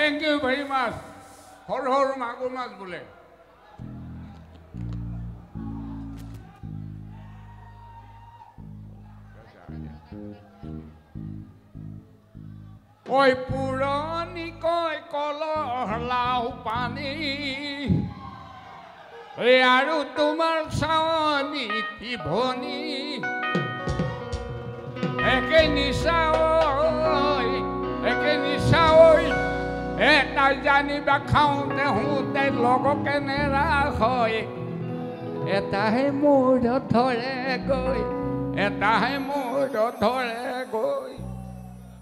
Thank you very much. Hor magur mas bole. Oi purani koi kolor lau pani. Aru tumar sawani tiboni. Eke nisa oi. Eta jani ba khaunte hunte logo kenera hoy. Eta he mur thore goi. Eta he mur thore goi.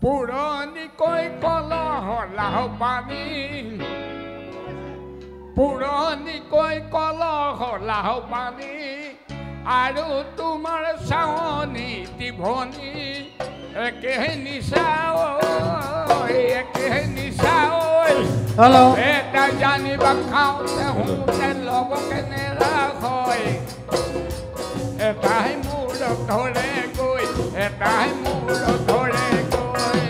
Purani koi kolor lau pani. Purani koi kolor lau pani. Aru tumar sawani tiboni. Eke nisa oi. Hello. Eta jani ba khaunte hunte logo kenera hoy. Eta he mur thore goi. Eta he mur thore goi.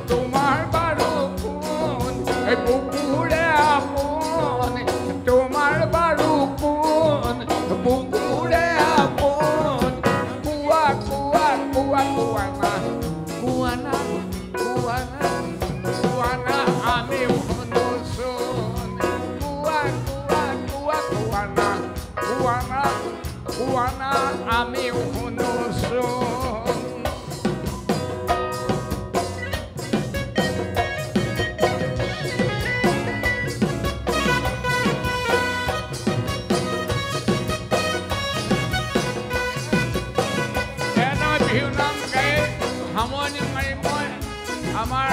Tumar barukun e bukure apon. Tumar barukun bukure apon. Kuana ami unusun. Kuana ami unusun. Amar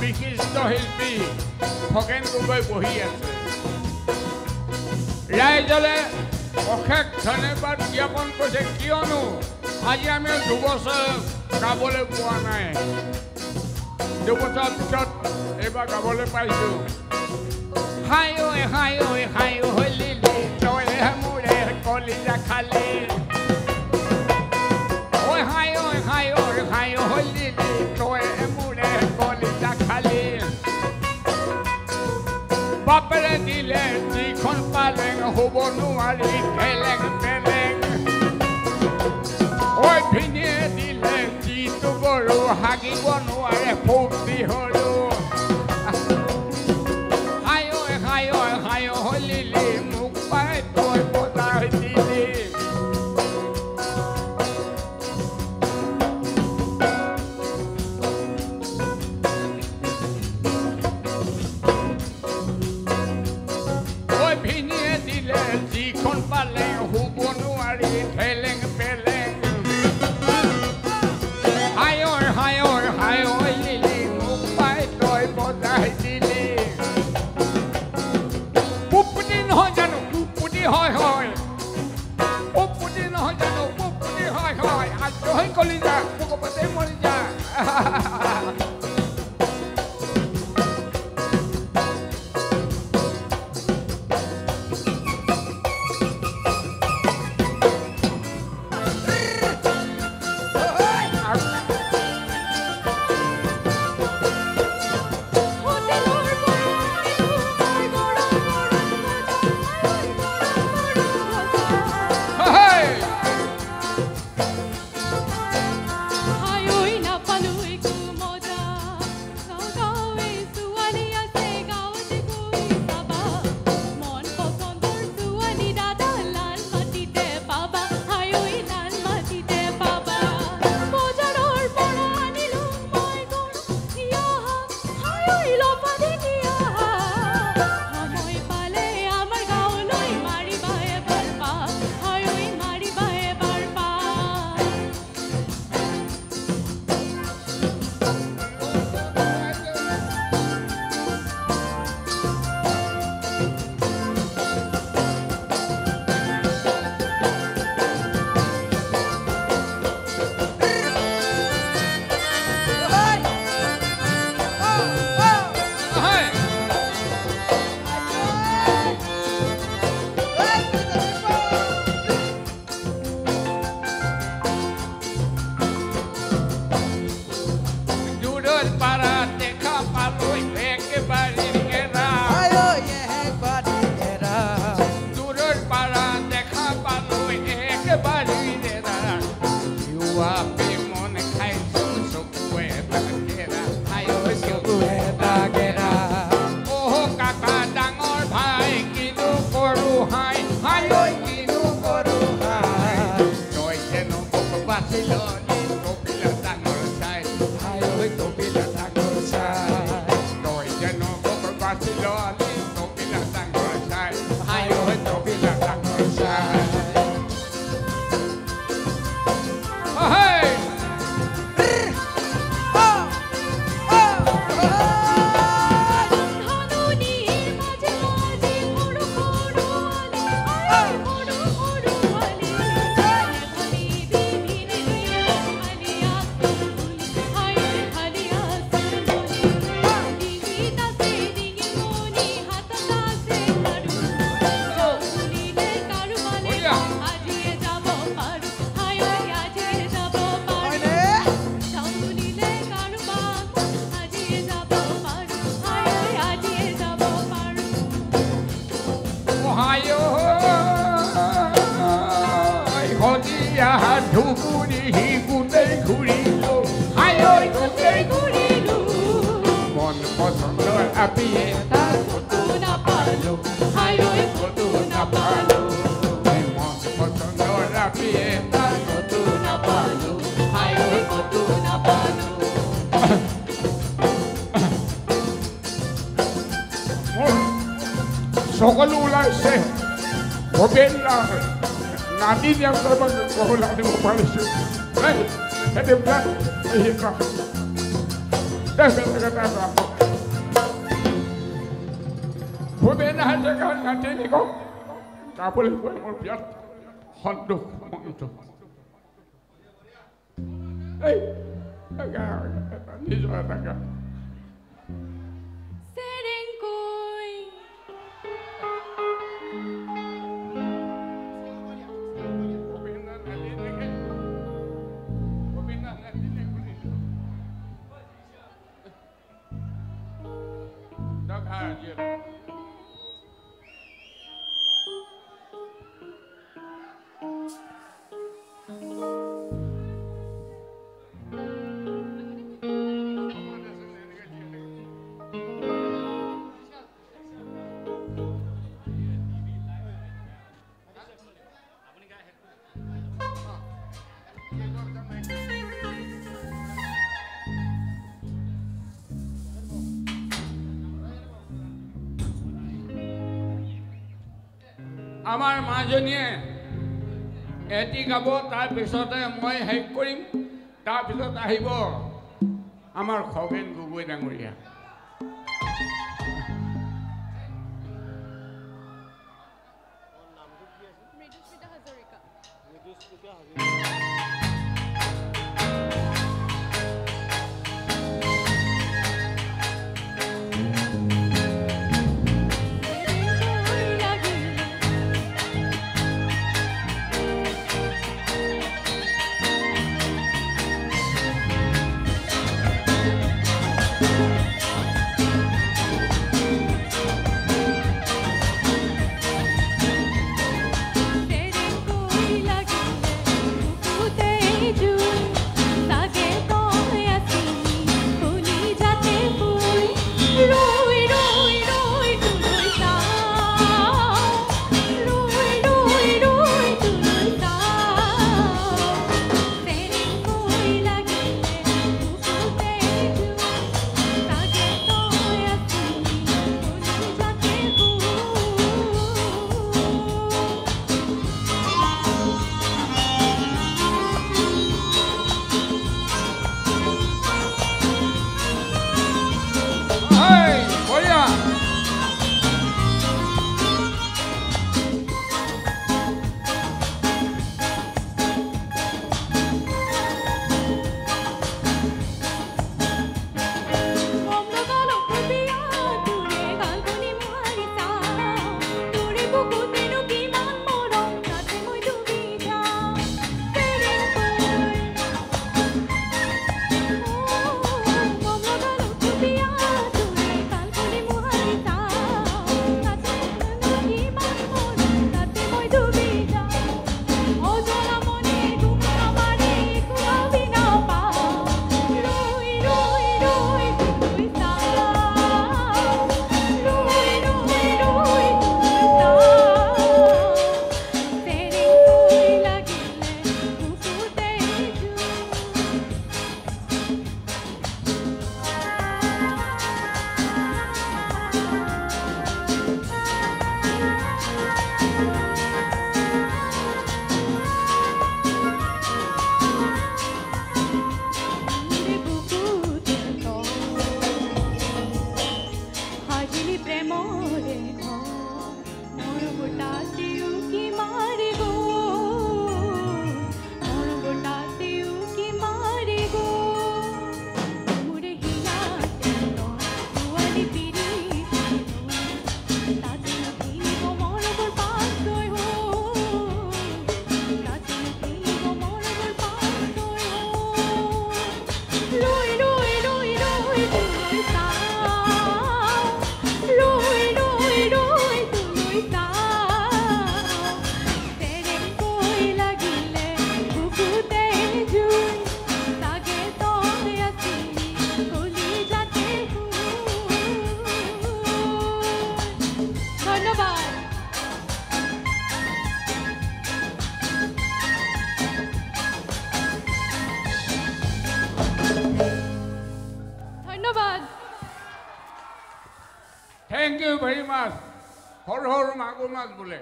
বিশিষ্ট শিল্পী খগেন গগৈ বহি আছে ৰাইজলে অশেষ ধন্যবাদ জ্ঞাপন কৰিছে কিয়নো আজি আমি 2 বছৰ গাবলৈ পোৱা নাই 2 বছৰ পিছত এইবাৰ গাবলৈ পাইছো হাই ঐ লিলি তই মোৰে কলিজা খালি ঐ হাই ঐ লিলি তই মোৰে কলিজা খালি বাপেৰে দিলে যিখন পালেং হ'ব নোৱাৰি কেলেং পেলেং ঐ ভিনিয়ে দিলে যিটো গৰু হাগিব নোৱাৰে ফূৰ্তি হৰু হাই ঐ লিলি মোক পাই তই বজাই দিলি যিখন পালে হ'ব নোৱাৰি ঠেলেং পেলেং হাই ঐ লিলি মোক পাই তই বজাই দিলি পুপুটি নহয় জানো পুপুটি হয় পুপুটি নহয় জানো পুপুটি হয় আজ হৈ কলি যা পকপতে মৰি যা আপি মন খাইছো চকুৱে তাকেৰা হাই ঐ চকুৱে তাকেৰা অ কাকা ডাঙৰ ভাই কিনো কৰো হাই হাই ঐ কিনো কৰো হাই তই যেন মোক বাচি ললি কপিলা ডাঙৰ চাই হাই ঐ কপিলা ডাঙৰ চাই তই যেন মোক বাচি ললি কপিলা ডাঙৰ চাই হাই ঐ কপিলা ডাঙৰ চাই ধুবুৰী গোটেই ঘূৰিলো হাই ঐ গোটেই ঘূৰিলো মন পচন্দৰ আপি এটা ক'তো নাপালো হাই ঐ ক'তো নাপালো মন পচন্দৰ আপি এটা ক'তো নাপালো হাই ঐ ক'তো নাপালো সকলো ওলাইছে ভৱেন নাতি তেওঁলোকৰ কহলা দিব পাৰিছোঁ সেইটো ভৱেন হাজৰিকা নাতিনি কওক গাবলৈ গৈ মোৰ বিয়াত সন্তোষ মনটো নিজৰ এটা গান আমাৰ মাজনীয়ে এটি গাব তাৰপিছতে মই শেষ কৰিম তাৰপিছত আহিব আমাৰ খগেন গগৈ ডাঙৰীয়া Thank you very much. Hor magur mas bole.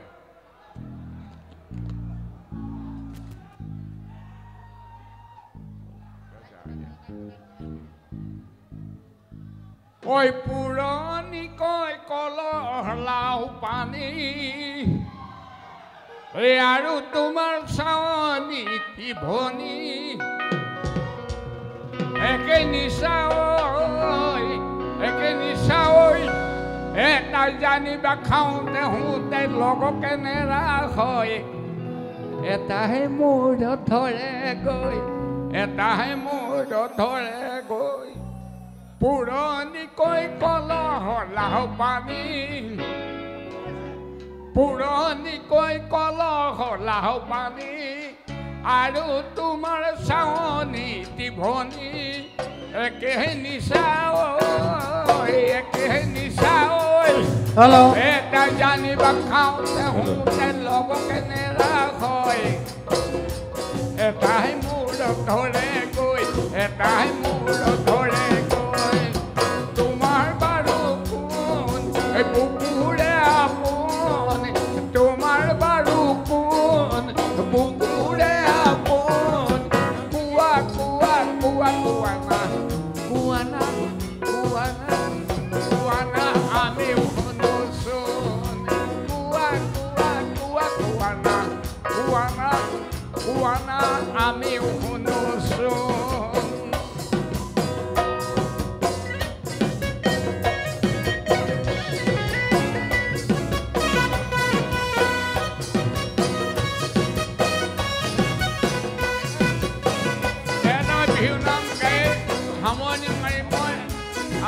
Oi purani koi kolor lau pani. Aru tumar sawani tiboni. Eke nisa oi. Eta jani bakhaunte hunte logo kenera hoy. Eta he muro thore goi. Eta he muro thore goi. Purani koi kolor lau pani. Purani koi kolor lau pani. Aru tumar sawani tiboni. Eke nisa oi. Hello. Eta jani bakhaunte hunte logo kenera hoy. Eta he muro thore goi. Eta he muro thore goi. Tumar barukun e bukure apun. Tumar barukun bukure apun. Kuwa na ami unusun. Kuwa na ami unusun.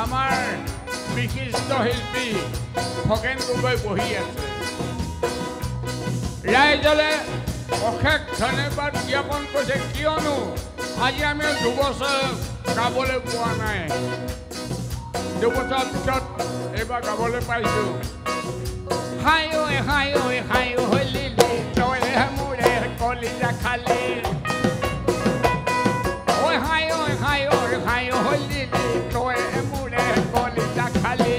Amar বিশিষ্ট শিল্পী খগেন গগৈ বহি আছে ৰাইজলে অশেষ ধন্যবাদ জ্ঞাপন কৰিছে কিয়নো আজি আমি 2 বছৰ গাবলৈ পোৱা নাই 2 বছৰ পিছত এইবাৰ গাবলৈ পাইছো হাই ঐ লিলি তই মোৰে কলিজা খালি ঐ হাই ঐ লিলি তই মোৰে কলিজা খালি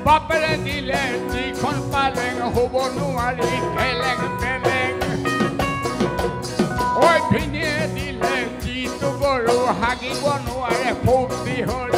বাপেৰে দিলে যিখন পালেং হ'ব নোৱাৰি খেলেং পেলেং ঐ ভিনিয়ে দিলে যিটো গৰু হাগিব নোৱাৰে ফুৰ্তি হ'ল